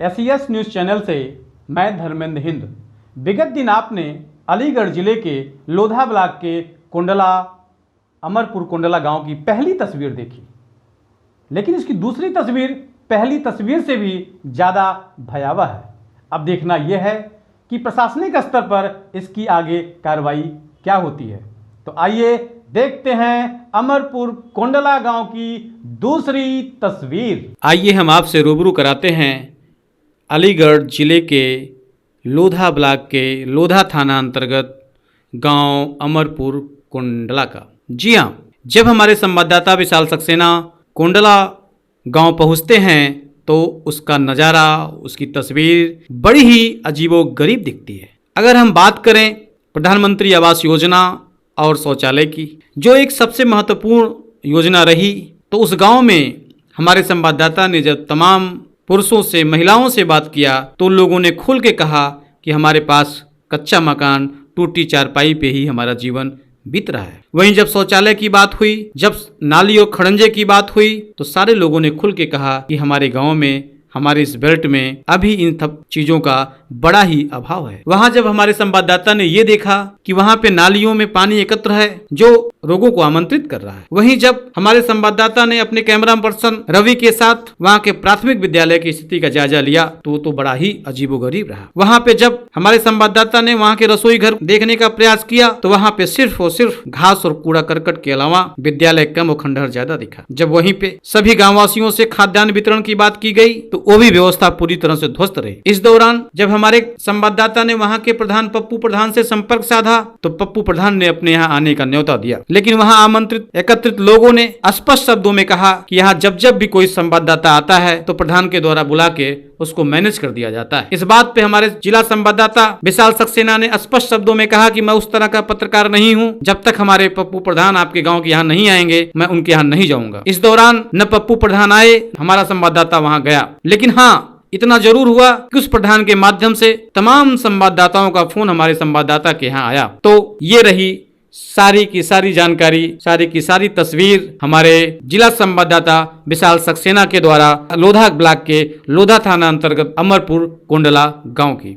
SES news channel से मैं धर्मेंद्र हिंद। विगत दिन आपने अलीगढ़ जिले के लोधा ब्लॉक के कोंडला अमरपुर कोंडला गांव की पहली तस्वीर देखी, लेकिन इसकी दूसरी तस्वीर पहली तस्वीर से भी ज़्यादा भयावह है। अब देखना यह है कि प्रशासनिक स्तर पर इसकी आगे कार्रवाई क्या होती है। तो आइए देखते हैं अमरपुर कोंडला गांव की दूसरी तस्वीर। आइए हम आपसे रूबरू कराते हैं अलीगढ़ जिले के लोधा ब्लॉक के लोधा थाना अंतर्गत गांव अमरपुर कोंडला का। जी हाँ, जब हमारे संवाददाता विशाल सक्सेना कोंडला गांव पहुंचते हैं तो उसका नज़ारा, उसकी तस्वीर बड़ी ही अजीबोगरीब दिखती है। अगर हम बात करें प्रधानमंत्री आवास योजना और शौचालय की, जो एक सबसे महत्वपूर्ण योजना रही, तो उस गांव में हमारे संवाददाता ने जब तमाम पुरुषों से, महिलाओं से बात किया तो लोगों ने खुल के कहा कि हमारे पास कच्चा मकान, टूटी चारपाई पे ही हमारा जीवन बीत रहा है। वहीं जब शौचालय की बात हुई, जब नाली और खड़ंजे की बात हुई, तो सारे लोगों ने खुल के कहा कि हमारे गांव में, हमारे इस बेल्ट में अभी इन सब चीजों का बड़ा ही अभाव है। वहां जब हमारे संवाददाता ने ये देखा कि वहां पे नालियों में पानी एकत्र है जो रोगों को आमंत्रित कर रहा है, वहीं जब हमारे संवाददाता ने अपने कैमरा पर्सन रवि के साथ वहां के प्राथमिक विद्यालय की स्थिति का जायजा लिया तो बड़ा ही अजीबोगरीब रहा। वहां पे जब हमारे संवाददाता ने वहां के रसोई घर देखने का प्रयास किया तो वहां पे सिर्फ और सिर्फ घास और कूड़ा करकट के अलावा विद्यालय कम और खंडहर ज्यादा दिखा। जब वहीं पे सभी गांववासियों से खाद्यान्न वितरण की बात की गई तो वो भी व्यवस्था पूरी तरह से ध्वस्त रही। इस दौरान जब हमारे संवाददाता ने वहां के प्रधान पप्पू प्रधान से संपर्क साधा तो पप्पू प्रधान ने अपने यहाँ आने का न्योता दिया, लेकिन वहां आमंत्रित एकत्रित लोगों ने स्पष्ट शब्दों में कहा कि यहाँ जब भी कोई संवाददाता आता है तो प्रधान के द्वारा बुला के उसको मैनेज कर दिया जाता है। इस बात पे हमारे जिला संवाददाता विशाल सक्सेना ने स्पष्ट शब्दों में कहा कि मैं उस तरह का पत्रकार नहीं हूँ, जब तक हमारे पप्पू प्रधान आपके गांव के यहाँ नहीं आएंगे मैं उनके यहाँ नहीं जाऊंगा। इस दौरान न पप्पू प्रधान आए, हमारा संवाददाता वहां गया, लेकिन हाँ इतना जरूर हुआ कि उस प्रधान के माध्यम से तमाम संवाददाताओं का फोन हमारे संवाददाता के यहाँ आया। तो ये रही सारी की सारी जानकारी, सारी की सारी तस्वीर हमारे जिला संवाददाता विशाल सक्सेना के द्वारा लोधा ब्लॉक के लोधा थाना अंतर्गत अमरपुर कोंडला गांव की।